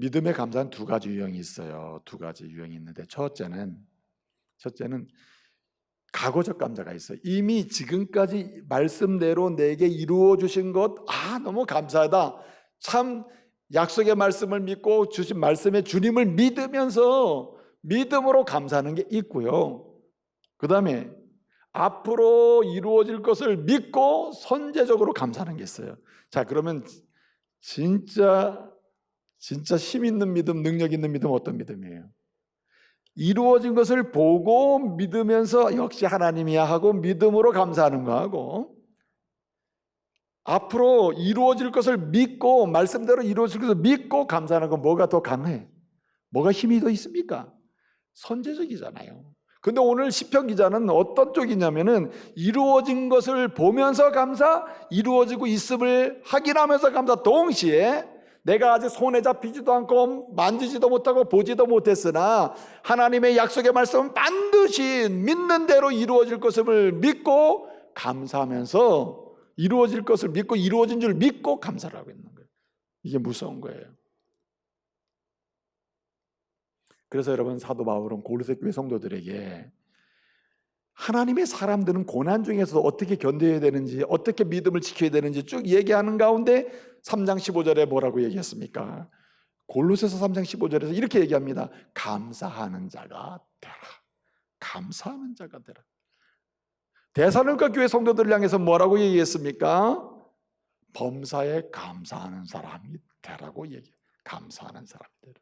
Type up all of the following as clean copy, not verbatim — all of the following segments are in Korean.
믿음의 감사는 두 가지 유형이 있어요. 두 가지 유형이 있는데 첫째는 과거적 감사가 있어요. 이미 지금까지 말씀대로 내게 이루어 주신 것, 너무 감사하다. 참 약속의 말씀을 믿고 주신 말씀의 주님을 믿으면서 믿음으로 감사하는 게 있고요. 그 다음에 앞으로 이루어질 것을 믿고 선제적으로 감사하는 게 있어요. 자, 그러면 진짜 힘 있는 믿음, 능력 있는 믿음 어떤 믿음이에요? 이루어진 것을 보고 믿으면서 역시 하나님이야 하고 믿음으로 감사하는 거하고, 앞으로 이루어질 것을 믿고 말씀대로 이루어질 것을 믿고 감사하는 건 뭐가 더 강해? 뭐가 힘이 더 있습니까? 선제적이잖아요. 근데 오늘 시편 기자는 어떤 쪽이냐면은 이루어진 것을 보면서 감사, 이루어지고 있음을 확인하면서 감사, 동시에 내가 아직 손에 잡히지도 않고 만지지도 못하고 보지도 못했으나 하나님의 약속의 말씀은 반드시 믿는 대로 이루어질 것을 믿고 감사하면서 이루어질 것을 믿고 이루어진 줄 믿고 감사를 하고 있는 거예요. 이게 무서운 거예요. 그래서 여러분, 사도 바울은 골로새 교회 성도들에게 하나님의 사람들은 고난 중에서도 어떻게 견뎌야 되는지, 어떻게 믿음을 지켜야 되는지 쭉 얘기하는 가운데 3장 15절에 뭐라고 얘기했습니까? 골로새서 3장 15절에서 이렇게 얘기합니다. 감사하는 자가 되라. 감사하는 자가 되라. 데살로니가 교회 성도들을 향해서 뭐라고 얘기했습니까? 범사에 감사하는 사람이 되라고 얘기해요. 감사하는 사람이 되라.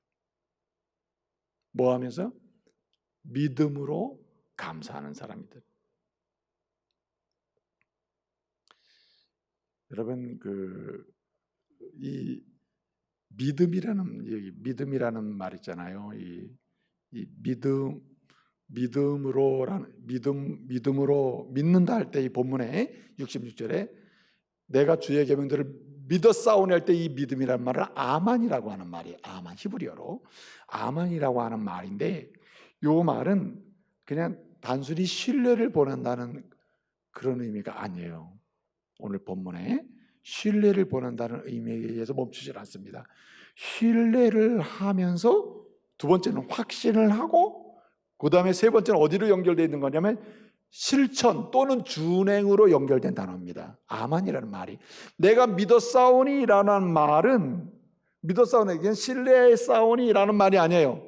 뭐 하면서? 믿음으로 감사하는 사람이 되라. 여러분, 이 믿음이라는 말 있잖아요. 이 믿음으로 믿는다 할 때 이 본문에 66절에 내가 주의 계명들을 믿어 싸우니 할 때 이 믿음이라는 말을 아만이라고 하는 말이에요. 아만, 히브리어로 아만이라고 하는 말인데, 이 말은 그냥 단순히 신뢰를 보낸다는 그런 의미가 아니에요. 오늘 본문에 신뢰를 보낸다는 의미에 의해서 멈추질 않습니다. 신뢰를 하면서 두 번째는 확신을 하고, 그 다음에 세 번째는 어디로 연결되어 있는 거냐면 실천 또는 준행으로 연결된 단어입니다. 아만이라는 말이, 내가 믿어 싸우니라는 말은 믿어 싸우니, 신뢰에 싸우니라는 말이 아니에요.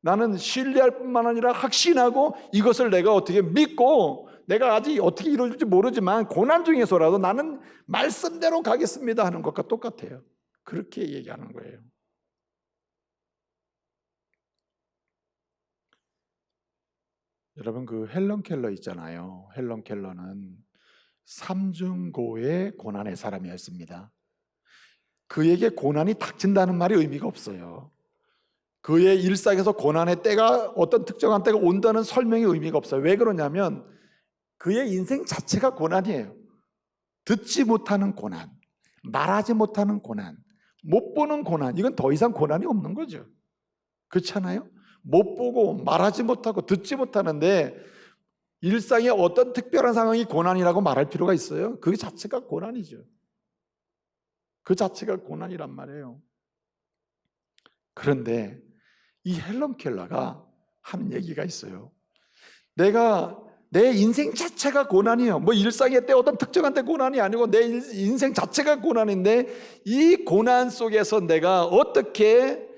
나는 신뢰할 뿐만 아니라 확신하고 이것을 내가 어떻게 믿고, 내가 아직 어떻게 이루어질지 모르지만 고난 중에서라도 나는 말씀대로 가겠습니다 하는 것과 똑같아요. 그렇게 얘기하는 거예요. 여러분, 헬런 켈러 있잖아요. 헬런 켈러는 삼중고의 고난의 사람이었습니다. 그에게 고난이 닥친다는 말이 의미가 없어요. 그의 일상에서 고난의 때가, 어떤 특정한 때가 온다는 설명이 의미가 없어요. 왜 그러냐면 그의 인생 자체가 고난이에요. 듣지 못하는 고난, 말하지 못하는 고난, 못 보는 고난, 이건 더 이상 고난이 없는 거죠. 그렇잖아요? 못 보고 말하지 못하고 듣지 못하는데 일상에 어떤 특별한 상황이 고난이라고 말할 필요가 있어요? 그 자체가 고난이죠. 그 자체가 고난이란 말이에요. 그런데 이 헬런 켈러가 하는 얘기가 있어요. 내 인생 자체가 고난이에요. 뭐 일상의 때 어떤 특정한 때 고난이 아니고 내 인생 자체가 고난인데, 이 고난 속에서 내가 어떻게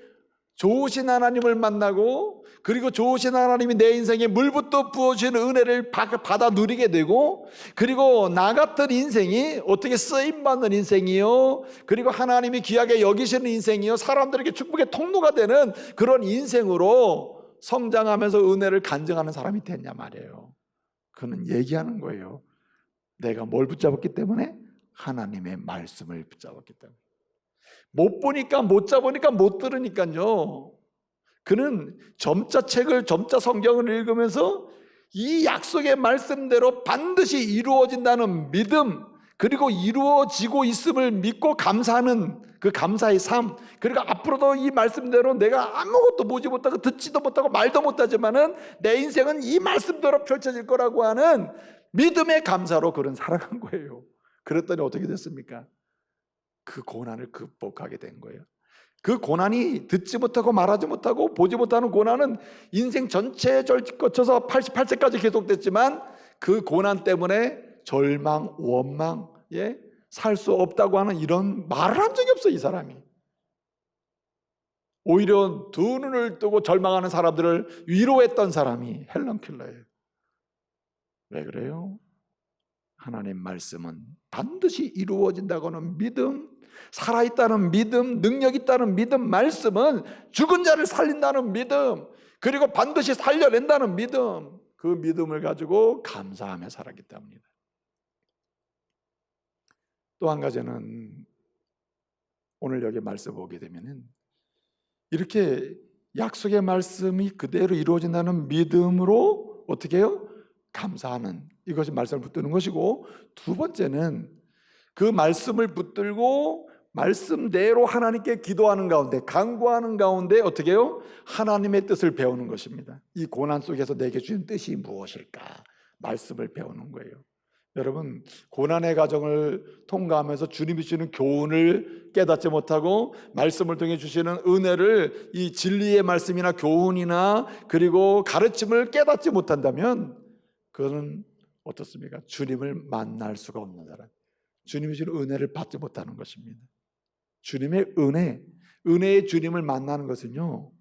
좋으신 하나님을 만나고, 그리고 좋으신 하나님이 내 인생에 물부터 부어주시는 은혜를 받아 누리게 되고, 그리고 나 같은 인생이 어떻게 쓰임받는 인생이요, 그리고 하나님이 귀하게 여기시는 인생이요, 사람들에게 축복의 통로가 되는 그런 인생으로 성장하면서 은혜를 간증하는 사람이 됐냐 말이에요. 그는 얘기하는 거예요. 내가 뭘 붙잡았기 때문에? 하나님의 말씀을 붙잡았기 때문에. 못 보니까, 못 잡으니까, 못 들으니까요. 그는 점자 성경을 읽으면서 이 약속의 말씀대로 반드시 이루어진다는 믿음, 그리고 이루어지고 있음을 믿고 감사하는 그 감사의 삶, 그리고 앞으로도 이 말씀대로 내가 아무것도 보지 못하고 듣지도 못하고 말도 못하지만은 내 인생은 이 말씀대로 펼쳐질 거라고 하는 믿음의 감사로 그런 살아간 거예요. 그랬더니 어떻게 됐습니까? 그 고난을 극복하게 된 거예요. 그 고난이 듣지 못하고 말하지 못하고 보지 못하는 고난은 인생 전체에 거쳐서 88세까지 계속됐지만 그 고난 때문에 절망, 원망, 살 수 없다고 하는 이런 말을 한 적이 없어, 이 사람이. 오히려 두 눈을 뜨고 절망하는 사람들을 위로했던 사람이 헬런 켈러예요. 왜 그래요? 하나님 말씀은 반드시 이루어진다고는 믿음, 살아있다는 믿음, 능력 있다는 믿음, 말씀은 죽은 자를 살린다는 믿음, 그리고 반드시 살려낸다는 믿음, 그 믿음을 가지고 감사하며 살았기 때문입니다. 또 한 가지는 오늘 여기 말씀 보게 되면은 이렇게 약속의 말씀이 그대로 이루어진다는 믿음으로 어떻게 해요? 감사하는, 이것이 말씀을 붙드는 것이고, 두 번째는 그 말씀을 붙들고 말씀대로 하나님께 기도하는 가운데, 간구하는 가운데 어떻게 해요? 하나님의 뜻을 배우는 것입니다. 이 고난 속에서 내게 주신 뜻이 무엇일까? 말씀을 배우는 거예요. 여러분, 고난의 과정을 통과하면서 주님이 주시는 교훈을 깨닫지 못하고 말씀을 통해 주시는 은혜를, 이 진리의 말씀이나 교훈이나 그리고 가르침을 깨닫지 못한다면 그거는 어떻습니까? 주님을 만날 수가 없는 사람, 주님이 주시는 은혜를 받지 못하는 것입니다. 주님의 은혜의 주님을 만나는 것은요,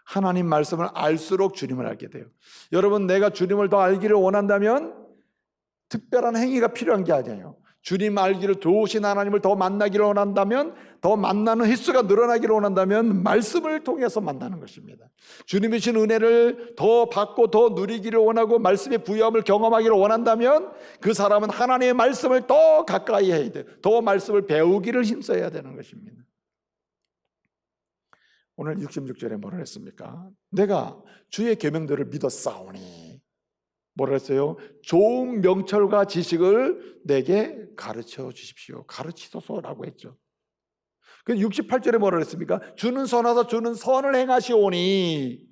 하나님 말씀을 알수록 주님을 알게 돼요. 여러분, 내가 주님을 더 알기를 원한다면 특별한 행위가 필요한 게 아니에요. 주님 알기를, 좋으신 하나님을 더 만나기를 원한다면, 더 만나는 횟수가 늘어나기를 원한다면 말씀을 통해서 만나는 것입니다. 주님이 주신 은혜를 더 받고 더 누리기를 원하고 말씀의 부여함을 경험하기를 원한다면 그 사람은 하나님의 말씀을 더 가까이 해야 돼요. 더 말씀을 배우기를 힘써야 되는 것입니다. 오늘 66절에 뭐라 했습니까? 내가 주의 계명들을 믿었사오니, 뭐라 했어요? 좋은 명철과 지식을 내게 가르쳐 주십시오. 가르치소서라고 했죠. 그 68절에 뭐라 했습니까? 주는 선하사 주는 선을 행하시오니,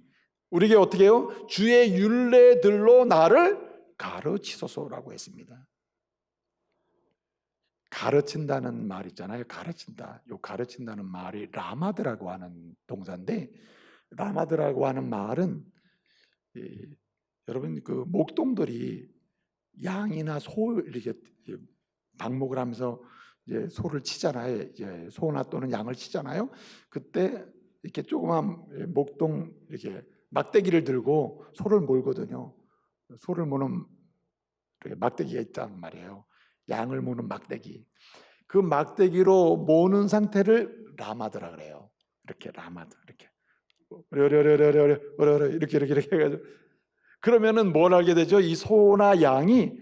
우리에게 어떻게 해요? 주의 율례들로 나를 가르치소서라고 했습니다. 가르친다는 말 있잖아요. 가르친다. 요 가르친다는 말이 라마드라고 하는 동사인데, 라마드라고 하는 말은 여러분, 그 목동들이 양이나 소 이렇게 방목을 하면서 이제 소를 치잖아요. 이제 소나 또는 양을 치잖아요. 그때 이렇게 조그만 목동 이렇게 막대기를 들고 소를 몰거든요. 소를 모는 막대기가 있단 말이에요. 양을 모는 막대기. 그 막대기로 모는 상태를 라마드라 그래요. 이렇게 라마드, 이렇게 이렇게 해가지고, 그러면은 뭘 알게 되죠? 이 소나 양이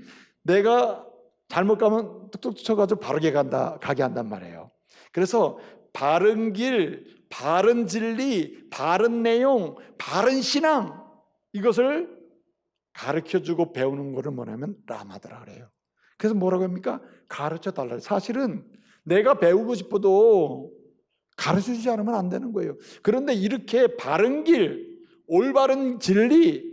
내가 잘못 가면 뚝뚝 쳐가지고 바르게 가게 한단 말이에요. 그래서 바른 길, 바른 진리, 바른 내용, 바른 신앙, 이것을 가르쳐주고 배우는 것을 뭐냐면 라마드라 그래요. 그래서 뭐라고 합니까? 가르쳐 달라. 사실은 내가 배우고 싶어도 가르쳐주지 않으면 안 되는 거예요. 그런데 이렇게 바른 길, 올바른 진리,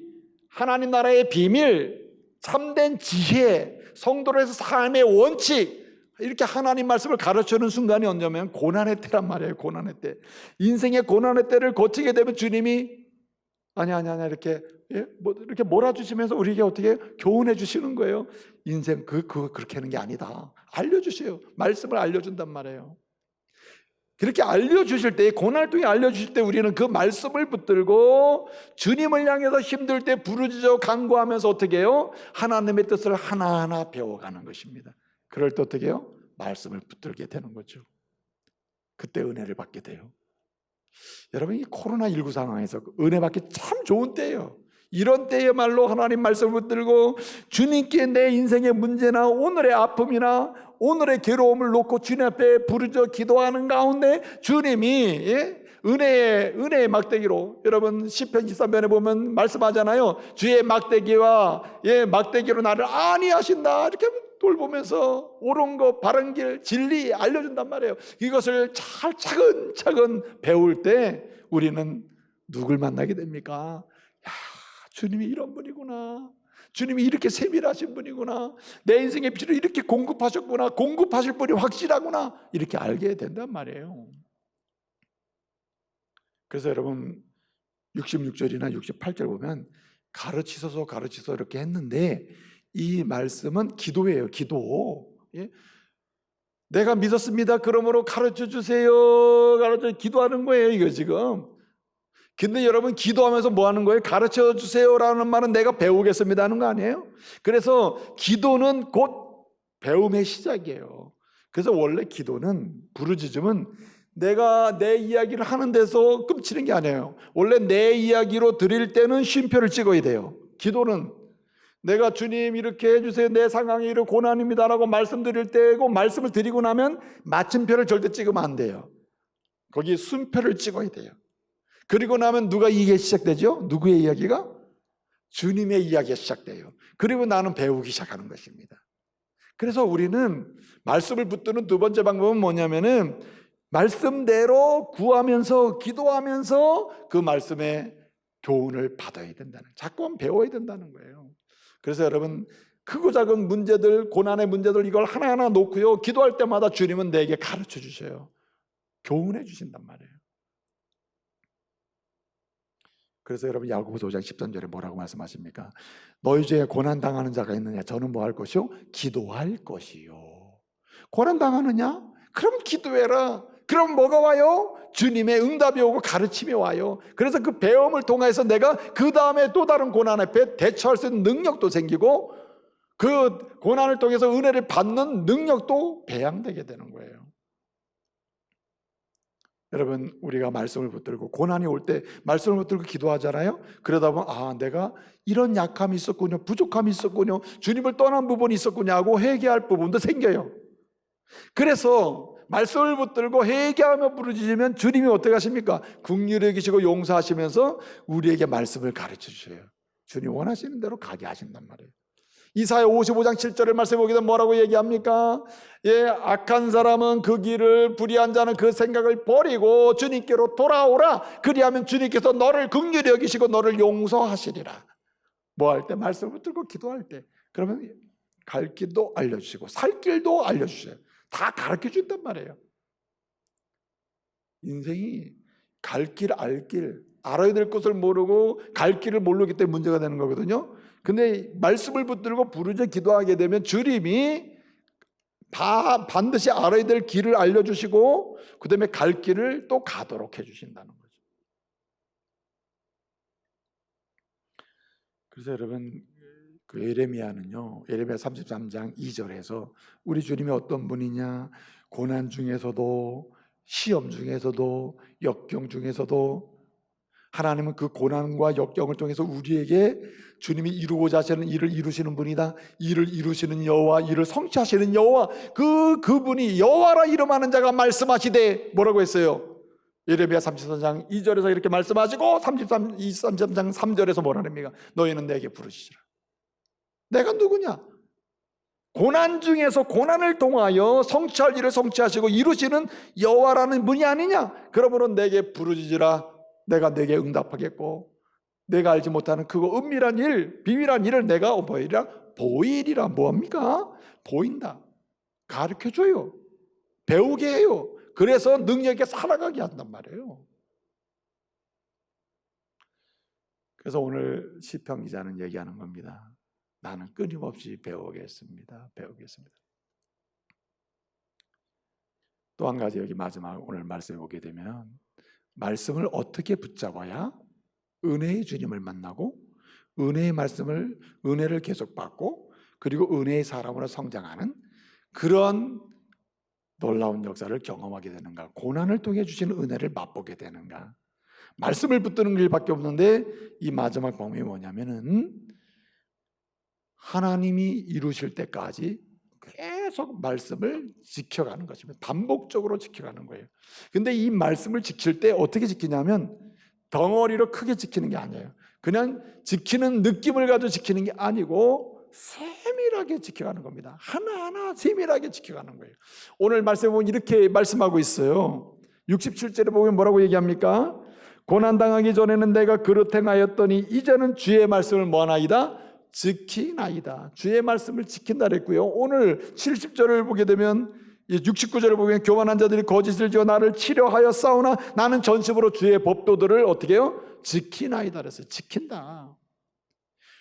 하나님 나라의 비밀, 참된 지혜, 성도로서 삶의 원칙, 이렇게 하나님 말씀을 가르쳐주는 순간이 언제면 고난의 때란 말이에요. 고난의 때. 인생의 고난의 때를 거치게 되면 주님이 아니 이렇게 이렇게 몰아주시면서 우리에게 어떻게 교훈해 주시는 거예요. 인생 그렇게 하는 게 아니다. 알려주세요. 말씀을 알려준단 말이에요. 그렇게 알려주실 때, 고난을 통해 알려주실 때 우리는 그 말씀을 붙들고 주님을 향해서 힘들 때 부르짖어 간구하면서 어떻게 해요? 하나님의 뜻을 하나하나 배워가는 것입니다. 그럴 때 어떻게 해요? 말씀을 붙들게 되는 거죠. 그때 은혜를 받게 돼요. 여러분, 이 코로나19 상황에서 은혜 받기 참 좋은 때예요. 이런 때야말로 하나님 말씀을 붙들고 주님께 내 인생의 문제나 오늘의 아픔이나 오늘의 괴로움을 놓고 주님 앞에 부르짖어 기도하는 가운데 주님이 은혜의 막대기로, 여러분 시편 13편에 보면 말씀하잖아요. 주의 막대기와 막대기로 나를 안위하신다, 이렇게 돌보면서 옳은 것, 바른 길, 진리 알려준단 말이에요. 이것을 잘 차근차근 배울 때 우리는 누굴 만나게 됩니까? 야, 주님이 이런 분이구나, 주님이 이렇게 세밀하신 분이구나, 내 인생의 필요를 이렇게 공급하셨구나, 공급하실 분이 확실하구나, 이렇게 알게 된단 말이에요. 그래서 여러분 66절이나 68절 보면 가르치소서 이렇게 했는데 이 말씀은 기도예요. 기도. 예? 내가 믿었습니다. 그러므로 가르쳐 주세요. 기도하는 거예요. 이거 지금. 근데 여러분 기도하면서 뭐 하는 거예요? 가르쳐 주세요라는 말은 내가 배우겠습니다 하는 거 아니에요? 그래서 기도는 곧 배움의 시작이에요. 그래서 원래 기도는, 부르짖음은 내가 내 이야기를 하는 데서 끔치는 게 아니에요. 원래 내 이야기로 드릴 때는 쉼표를 찍어야 돼요. 기도는 내가 주님 이렇게 해주세요, 내 상황이 이렇게 고난입니다 라고 말씀드릴 때고, 말씀을 드리고 나면 마침표를 절대 찍으면 안 돼요. 거기 순표를 찍어야 돼요. 그리고 나면 누가 이야기가 시작되죠? 누구의 이야기가? 주님의 이야기가 시작돼요. 그리고 나는 배우기 시작하는 것입니다. 그래서 우리는 말씀을 붙드는 두 번째 방법은 뭐냐면은 말씀대로 구하면서 기도하면서 그 말씀의 교훈을 받아야 된다는, 자꾸 배워야 된다는 거예요. 그래서 여러분 크고 작은 문제들, 고난의 문제들 이걸 하나하나 놓고요, 기도할 때마다 주님은 내게 가르쳐 주셔요. 교훈해 주신단 말이에요. 그래서 여러분 야고보서 5장 13절에 뭐라고 말씀하십니까? 너희 중에 고난당하는 자가 있느냐? 저는 뭐 할 것이요? 기도할 것이요. 고난당하느냐? 그럼 기도해라. 그럼 뭐가 와요? 주님의 응답이 오고 가르침이 와요. 그래서 그 배움을 통해서 내가 그 다음에 또 다른 고난에 대처할 수 있는 능력도 생기고, 그 고난을 통해서 은혜를 받는 능력도 배양되게 되는 거예요. 여러분 우리가 말씀을 붙들고 고난이 올 때 말씀을 붙들고 기도하잖아요. 그러다 보면 내가 이런 약함이 있었군요, 부족함이 있었군요, 주님을 떠난 부분이 있었군요 하고 회개할 부분도 생겨요. 그래서 말씀을 붙들고 회개하며 부르짖으면 주님이 어떻게 하십니까? 긍휼히 여기시고 용서하시면서 우리에게 말씀을 가르쳐 주셔요. 주님 원하시는 대로 가게 하신단 말이에요. 이사야 55장 7절을 말씀해 보게 되면 뭐라고 얘기합니까? 악한 사람은 그 길을, 불의한 자는 그 생각을 버리고 주님께로 돌아오라. 그리하면 주님께서 너를 긍휼히 여기시고 너를 용서하시리라. 뭐 할 때? 말씀을 붙들고 기도할 때. 그러면 갈 길도 알려주시고 살 길도 알려주셔요. 다 가르쳐 준단 말이에요. 인생이 갈 길, 알 길, 알아야 될 것을 모르고 갈 길을 모르기 때문에 문제가 되는 거거든요. 근데 말씀을 붙들고 부르짖어 기도하게 되면 주님이 반드시 알아야 될 길을 알려주시고 그 다음에 갈 길을 또 가도록 해주신다는 거죠. 그래서 여러분 그 예레미야는요, 예레미야 33장 2절에서 우리 주님이 어떤 분이냐, 고난 중에서도 시험 중에서도 역경 중에서도 하나님은 그 고난과 역경을 통해서 우리에게 주님이 이루고자 하시는 일을 이루시는 분이다. 일을 이루시는 여호와, 일을 성취하시는 여호와, 그분이 여호와라 이름하는 자가 말씀하시되 뭐라고 했어요? 예레미야 33장 2절에서 이렇게 말씀하시고 33장 3절에서 뭐라 합니까? 너희는 내게 부르시라. 내가 누구냐? 고난 중에서 고난을 통하여 성취할 일을 성취하시고 이루시는 여호와라는 분이 아니냐? 그러므로 내게 부르짖으라. 내가 내게 응답하겠고 내가 알지 못하는 그거 은밀한 일, 비밀한 일을 내가 보이리라. 뭐합니까? 보인다. 가르쳐줘요. 배우게 해요. 그래서 능력 있게 살아가게 한단 말이에요. 그래서 오늘 시편 기자는 얘기하는 겁니다. 나는 끊임없이 배우겠습니다. 또 한 가지 여기 마지막 오늘 말씀에 오게 되면 말씀을 어떻게 붙잡아야 은혜의 주님을 만나고 은혜의 말씀을, 은혜를 계속 받고 그리고 은혜의 사람으로 성장하는 그런 놀라운 역사를 경험하게 되는가, 고난을 통해 주시는 은혜를 맛보게 되는가. 말씀을 붙드는 길밖에 없는데 이 마지막 방법이 뭐냐면은 하나님이 이루실 때까지 계속 말씀을 지켜가는 것입니다. 반복적으로 지켜가는 거예요. 근데 이 말씀을 지킬 때 어떻게 지키냐면 덩어리로 크게 지키는 게 아니에요. 그냥 지키는 느낌을 가지고 지키는 게 아니고 세밀하게 지켜가는 겁니다. 하나하나 세밀하게 지켜가는 거예요. 오늘 말씀에 보면 이렇게 말씀하고 있어요. 67절에 보면 뭐라고 얘기합니까? 고난당하기 전에는 내가 그릇 행하였더니 이제는 주의 말씀을 뭐하나이다? 지키나이다. 주의 말씀을 지킨다 그랬고요. 오늘 70절을 보게 되면 69절에 보면 교만한 자들이 거짓을 지어 나를 치려하여 싸우나 나는 전심으로 주의 법도들을 어떻게 해요? 지키나이다 그랬어요. 지킨다.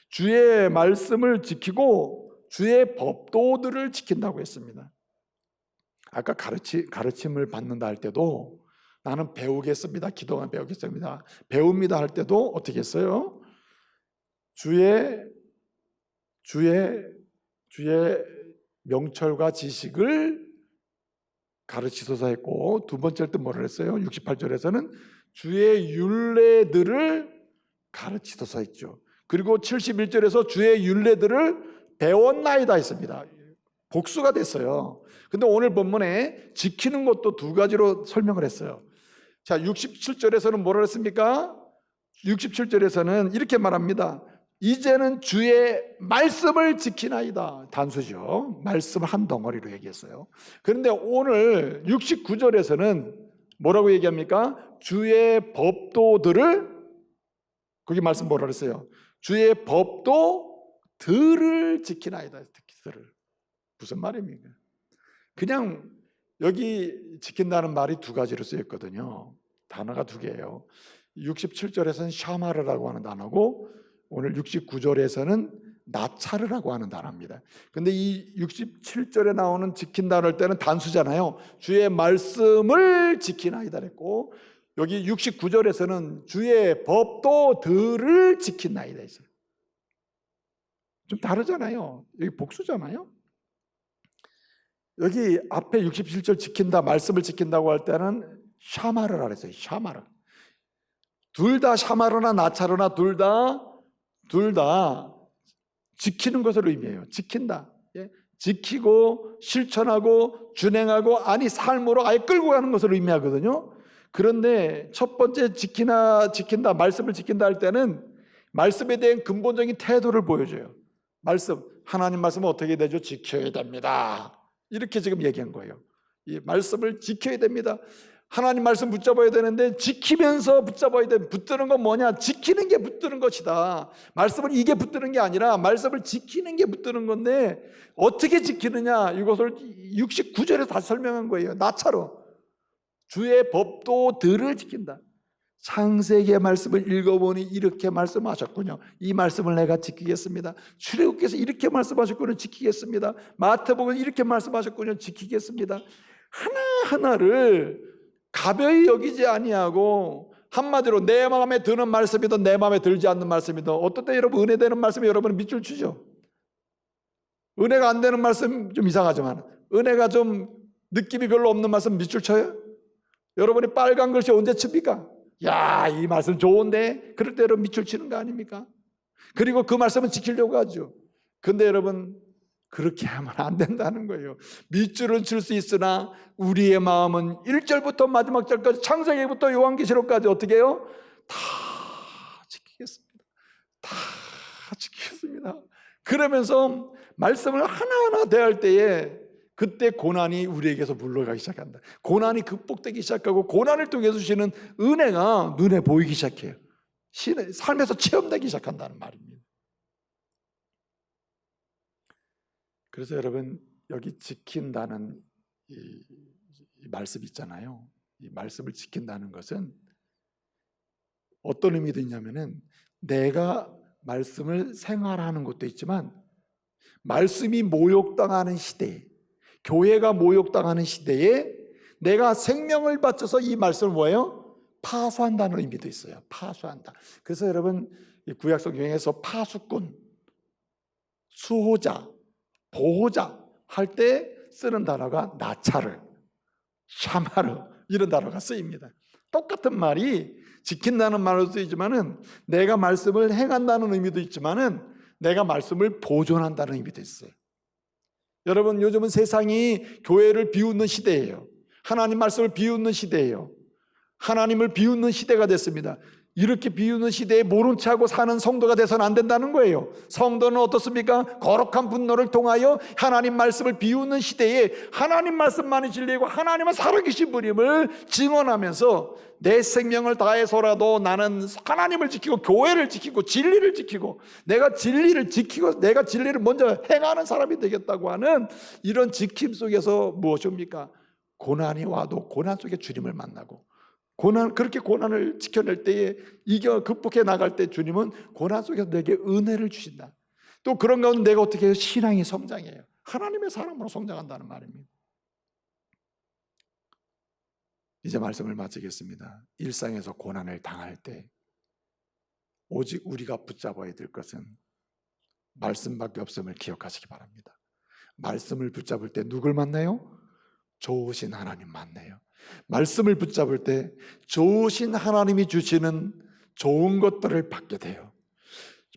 주의 말씀을 지키고 주의 법도들을 지킨다고 했습니다. 아까 가르침을 받는다 할 때도 나는 배우겠습니다. 기도만 배우겠습니다. 배웁니다 할 때도 어떻게 했어요? 주의 명철과 지식을 가르치소서 했고, 두 번째 또 뭐라 했어요? 68절에서는 주의 율례들을 가르치소서 했죠. 그리고 71절에서 주의 율례들을 배웠나이다 했습니다. 복수가 됐어요. 근데 오늘 본문에 지키는 것도 두 가지로 설명을 했어요. 자, 67절에서는 뭐라 했습니까? 67절에서는 이렇게 말합니다. 이제는 주의 말씀을 지키나이다. 단수죠. 말씀 한 덩어리로 얘기했어요. 그런데 오늘 69절에서는 뭐라고 얘기합니까? 주의 법도들을, 거기 말씀 뭐라 그랬어요? 주의 법도들을 지키나이다. 들을. 무슨 말입니까? 그냥 여기 지킨다는 말이 두 가지로 쓰였거든요. 단어가 두 개예요. 67절에서는 샤마르라고 하는 단어고 오늘 69절에서는 나차르라고 하는 단어입니다. 근데 이 67절에 나오는 지킨다를 때는 단수잖아요. 주의 말씀을 지키나이다 그랬고, 여기 69절에서는 주의 법도들을 지키나이다 했어요. 좀 다르잖아요. 여기 복수잖아요. 여기 앞에 67절 지킨다, 말씀을 지킨다고 할 때는 샤마르라 그랬어요. 샤마르. 둘 다 샤마르나 나차르나 둘 다 지키는 것을 의미해요. 지킨다. 예? 지키고 실천하고 준행하고 삶으로 아예 끌고 가는 것을 의미하거든요. 그런데 첫 번째 지킨다, 말씀을 지킨다 할 때는 말씀에 대한 근본적인 태도를 보여줘요. 하나님 말씀은 어떻게 되죠? 지켜야 됩니다. 이렇게 지금 얘기한 거예요. 이 말씀을 지켜야 됩니다. 하나님 말씀 붙잡아야 되는데 지키면서 붙잡아야 돼. 붙드는 건 뭐냐? 지키는 게 붙드는 것이다. 말씀을 이게 붙드는 게 아니라 말씀을 지키는 게 붙드는 건데 어떻게 지키느냐? 이것을 69절에 다시 설명한 거예요. 나차로 주의 법도들을 지킨다. 창세기의 말씀을 읽어보니 이렇게 말씀하셨군요. 이 말씀을 내가 지키겠습니다. 출애굽께서 이렇게 말씀하셨군요. 지키겠습니다. 마태복음 이렇게 말씀하셨군요. 지키겠습니다. 하나하나를 가벼이 여기지 아니하고, 한마디로 내 마음에 드는 말씀이든 내 마음에 들지 않는 말씀이든, 어떨 때 여러분 은혜 되는 말씀이 여러분은 밑줄 치죠. 은혜가 안 되는 말씀 좀 이상하지만, 은혜가 좀 느낌이 별로 없는 말씀 밑줄 쳐요? 여러분이 빨간 글씨 언제 칩니까? 야, 이 말씀 좋은데? 그럴 때 여러분 밑줄 치는 거 아닙니까? 그리고 그 말씀은 지키려고 하죠. 근데 여러분 그렇게 하면 안 된다는 거예요. 밑줄은 칠 수 있으나 우리의 마음은 1절부터 마지막 절까지, 창세기부터 요한계시록까지 어떻게 해요? 다 지키겠습니다. 다 지키겠습니다. 그러면서 말씀을 하나하나 대할 때에 그때 고난이 우리에게서 물러가기 시작한다. 고난이 극복되기 시작하고 고난을 통해서 주시는 은혜가 눈에 보이기 시작해요. 삶에서 체험되기 시작한다는 말입니다. 그래서 여러분 여기 지킨다는 이 말씀 있잖아요. 이 말씀을 지킨다는 것은 어떤 의미도 있냐면은 내가 말씀을 생활하는 것도 있지만 말씀이 모욕당하는 시대에, 교회가 모욕당하는 시대에 내가 생명을 바쳐서 이 말씀을 뭐예요? 파수한다는 의미도 있어요. 파수한다. 그래서 여러분 구약성경에서 파수꾼, 수호자, 보호자 할 때 쓰는 단어가 나차르, 샤마르 이런 단어가 쓰입니다. 똑같은 말이 지킨다는 말로 쓰이지만은 내가 말씀을 행한다는 의미도 있지만은 내가 말씀을 보존한다는 의미도 있어요. 여러분 요즘은 세상이 교회를 비웃는 시대예요. 하나님 말씀을 비웃는 시대예요. 하나님을 비웃는 시대가 됐습니다. 이렇게 비우는 시대에 모른 척하고 사는 성도가 돼서는 안 된다는 거예요. 성도는 어떻습니까? 거룩한 분노를 통하여 하나님 말씀을 비우는 시대에 하나님 말씀만이 진리이고 하나님은 살아계신 분임을 증언하면서 내 생명을 다해서라도 나는 하나님을 지키고 교회를 지키고 진리를 지키고 내가 진리를 지키고 내가 진리를 먼저 행하는 사람이 되겠다고 하는 이런 지킴 속에서 무엇입니까? 고난이 와도 고난 속에 주님을 만나고 그렇게 고난을 지켜낼 때에 극복해 나갈 때 주님은 고난 속에서 내게 은혜를 주신다. 또 그런 가운데 내가 어떻게 해요? 신앙이 성장해요. 하나님의 사람으로 성장한다는 말입니다. 이제 말씀을 마치겠습니다. 일상에서 고난을 당할 때 오직 우리가 붙잡아야 될 것은 말씀밖에 없음을 기억하시기 바랍니다. 말씀을 붙잡을 때 누굴 만나요? 좋으신 하나님 만나요. 말씀을 붙잡을 때 좋으신 하나님이 주시는 좋은 것들을 받게 돼요.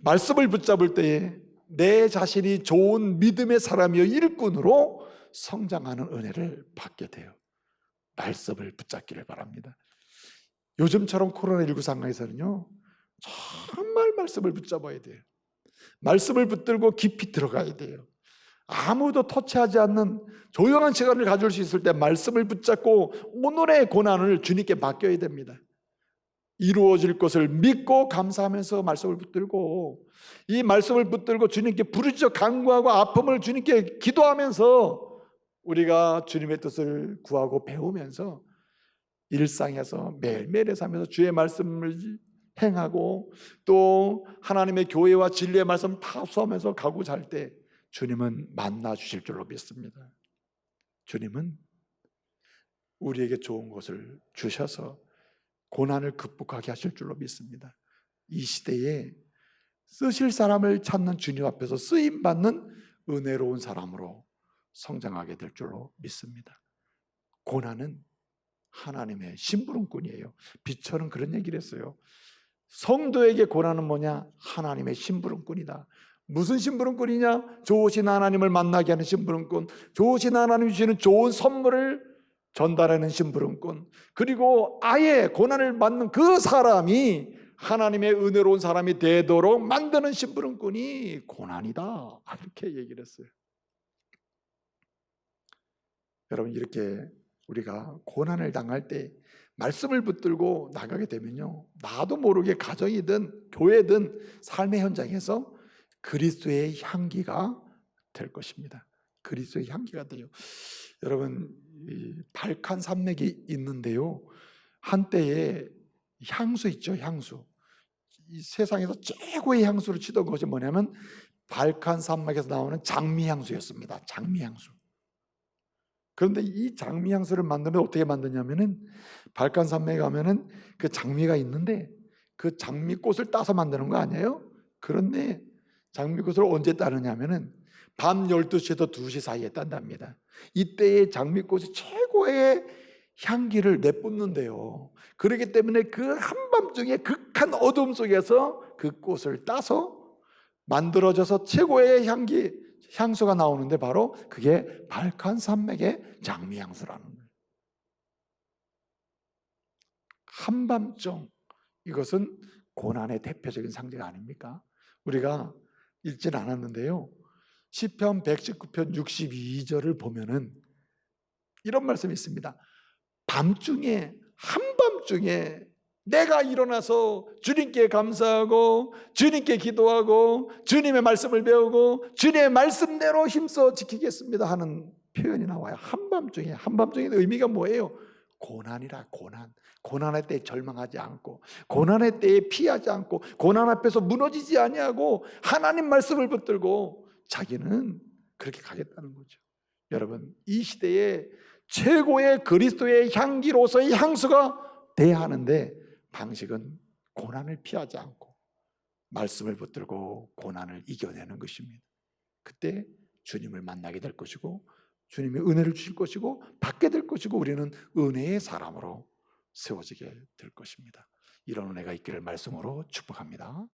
말씀을 붙잡을 때에 내 자신이 좋은 믿음의 사람이여 일꾼으로 성장하는 은혜를 받게 돼요. 말씀을 붙잡기를 바랍니다. 요즘처럼 코로나19 상황에서는요, 정말 말씀을 붙잡아야 돼요. 말씀을 붙들고 깊이 들어가야 돼요. 아무도 터치하지 않는 조용한 시간을 가질 수 있을 때 말씀을 붙잡고 오늘의 고난을 주님께 맡겨야 됩니다. 이루어질 것을 믿고 감사하면서 말씀을 붙들고 이 말씀을 붙들고 주님께 부르짖어 간구하고 아픔을 주님께 기도하면서 우리가 주님의 뜻을 구하고 배우면서 일상에서 매일매일의 삶에서 주의 말씀을 행하고 또 하나님의 교회와 진리의 말씀 타수하면서 가고 잘 때 주님은 만나 주실 줄로 믿습니다. 주님은 우리에게 좋은 것을 주셔서 고난을 극복하게 하실 줄로 믿습니다. 이 시대에 쓰실 사람을 찾는 주님 앞에서 쓰임받는 은혜로운 사람으로 성장하게 될 줄로 믿습니다. 고난은 하나님의 심부름꾼이에요. 비처는 그런 얘기를 했어요. 성도에게 고난은 뭐냐? 하나님의 심부름꾼이다. 무슨 심부름꾼이냐? 좋으신 하나님을 만나게 하는 심부름꾼, 좋으신 하나님이 주시는 좋은 선물을 전달하는 심부름꾼, 그리고 아예 고난을 받는 그 사람이 하나님의 은혜로운 사람이 되도록 만드는 심부름꾼이 고난이다, 이렇게 얘기를 했어요. 여러분, 이렇게 우리가 고난을 당할 때 말씀을 붙들고 나가게 되면요, 나도 모르게 가정이든 교회든 삶의 현장에서 그리스도의 향기가 될 것입니다. 그리스도의 향기가 돼요. 여러분, 발칸 산맥이 있는데요, 한때에 향수 있죠, 향수. 이 세상에서 최고의 향수를 치던 것이 뭐냐면 발칸 산맥에서 나오는 장미향수였습니다. 장미향수. 그런데 이 장미향수를 만드는 어떻게 만드냐면은 발칸 산맥에 가면은 그 장미가 있는데 그 장미꽃을 따서 만드는 거 아니에요? 그런데 장미꽃을 언제 따느냐면은 밤 12시에서 2시 사이에 딴답니다. 이때의 장미꽃이 최고의 향기를 내뿜는데요. 그렇기 때문에 그 한밤중에 극한 어둠 속에서 그 꽃을 따서 만들어져서 최고의 향수가 나오는데 바로 그게 발칸 산맥의 장미향수라는 거예요. 한밤중, 이것은 고난의 대표적인 상징 아닙니까? 우리가 읽지는 않았는데요, 시편 119편 62절을 보면은 이런 말씀이 있습니다. 밤중에, 한밤중에 내가 일어나서 주님께 감사하고 주님께 기도하고 주님의 말씀을 배우고 주님의 말씀대로 힘써 지키겠습니다 하는 표현이 나와요. 한밤중에. 한밤중의 의미가 뭐예요? 고난이라. 고난의 때에 절망하지 않고, 고난의 때에 피하지 않고, 고난 앞에서 무너지지 아니하고 하나님 말씀을 붙들고 자기는 그렇게 가겠다는 거죠. 여러분, 이 시대에 최고의 그리스도의 향기로서의 향수가 돼야 하는데 방식은 고난을 피하지 않고 말씀을 붙들고 고난을 이겨내는 것입니다. 그때 주님을 만나게 될 것이고 주님이 은혜를 주실 것이고 받게 될 것이고 우리는 은혜의 사람으로 세워지게 될 것입니다. 이런 은혜가 있기를 말씀으로 축복합니다.